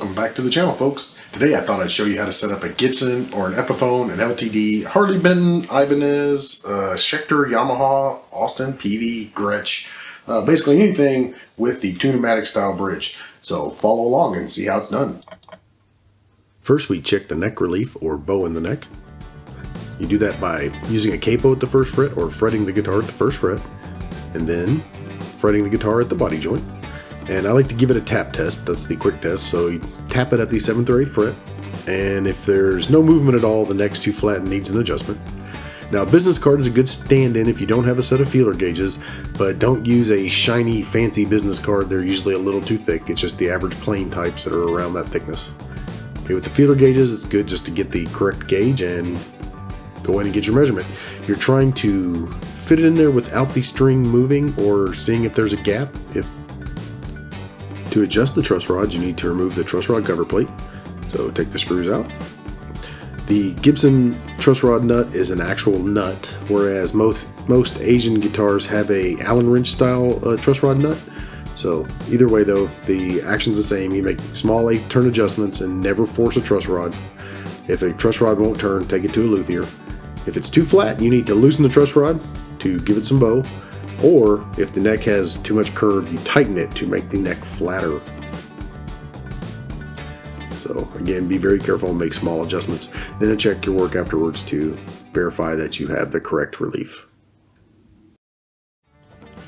welcome back to the channel, folks. Today I thought I'd show you how to set up a Gibson or an Epiphone, an LTD, Harley Benton, Ibanez, Schecter, Yamaha, Austin, Peavey, Gretsch, basically anything with the Tune-o-matic style bridge. So follow along and see how it's done. First we check the neck relief or bow in the neck. You do that by using a capo at the first fret or fretting the guitar at the first fret, and then fretting the guitar at the body joint. And I like to give it a tap test. That's the quick test. So you tap it at the 7th or 8th fret, and if there's no movement at all, the neck's too flat and needs an adjustment. Now, a business card is a good stand-in if you don't have a set of feeler gauges, but don't use a shiny, fancy business card. They're usually a little too thick. It's just the average plain types that are around that thickness. Okay, with the feeler gauges, it's good just to get the correct gauge and go in and get your measurement. You're trying to fit it in there without the string moving or seeing if there's a gap. To adjust the truss rod, you need to remove the truss rod cover plate. So take the screws out. The Gibson truss rod nut is an actual nut, whereas most Asian guitars have a Allen wrench style truss rod nut. So either way though, the action's the same. You make small 8-turn adjustments and never force a truss rod. If a truss rod won't turn, take it to a luthier. If it's too flat, you need to loosen the truss rod to give it some bow. Or if the neck has too much curve, you tighten it to make the neck flatter. So again, be very careful and make small adjustments. Then check your work afterwards to verify that you have the correct relief.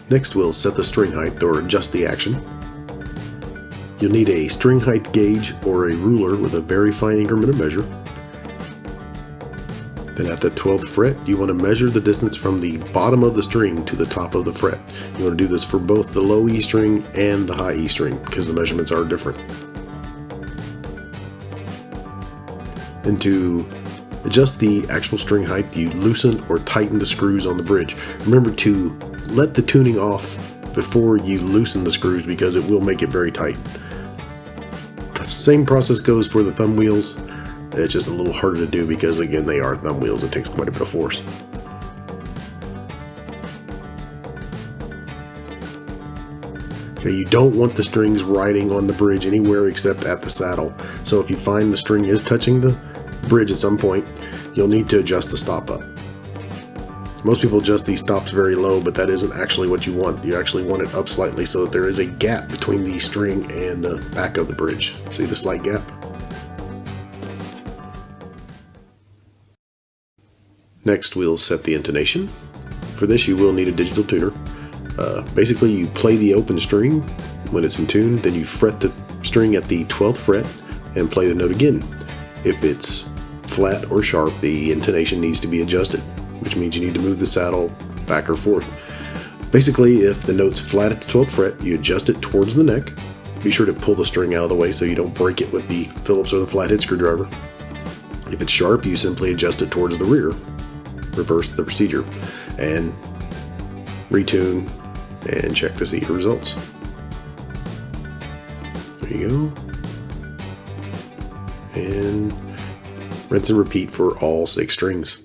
Next, we'll set the string height or adjust the action. You'll need a string height gauge or a ruler with a very fine increment of measure. Then at the 12th fret, you want to measure the distance from the bottom of the string to the top of the fret. You want to do this for both the low E string and the high E string because the measurements are different. And to adjust the actual string height, you loosen or tighten the screws on the bridge. Remember to let the tuning off before you loosen the screws because it will make it very tight. The same process goes for the thumb wheels. It's just a little harder to do because, again, they are thumb wheels. It takes quite a bit of force. Okay, you don't want the strings riding on the bridge anywhere except at the saddle. So if you find the string is touching the bridge at some point, you'll need to adjust the stop up. Most people adjust these stops very low, but that isn't actually what you want. You actually want it up slightly so that there is a gap between the string and the back of the bridge. See the slight gap? Next, we'll set the intonation. For this, you will need a digital tuner. Basically, you play the open string when it's in tune, then you fret the string at the 12th fret and play the note again. If it's flat or sharp, the intonation needs to be adjusted, which means you need to move the saddle back or forth. Basically, if the note's flat at the 12th fret, you adjust it towards the neck. Be sure to pull the string out of the way so you don't break it with the Phillips or the flathead screwdriver. If it's sharp, you simply adjust it towards the rear. Reverse the procedure and retune and check to see the results. There you go. And rinse and repeat for all 6 strings.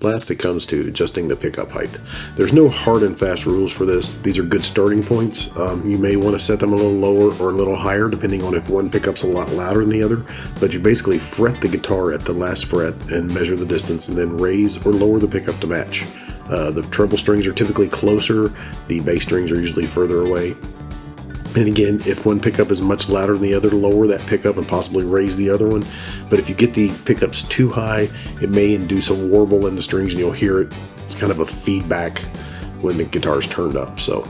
Last, it comes to adjusting the pickup height. There's no hard and fast rules for this. These are good starting points. You may want to set them a little lower or a little higher depending on if one pickup's a lot louder than the other, but you basically fret the guitar at the last fret and measure the distance and then raise or lower the pickup to match. The treble strings are typically closer, the bass strings are usually further away. And again, if one pickup is much louder than the other, lower that pickup and possibly raise the other one. But if you get the pickups too high, it may induce a warble in the strings and you'll hear it. It's kind of a feedback when the guitar's turned up. So,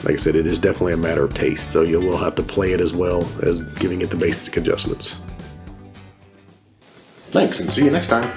like I said, it is definitely a matter of taste. So you will have to play it as well as giving it the basic adjustments. Thanks, and see you next time.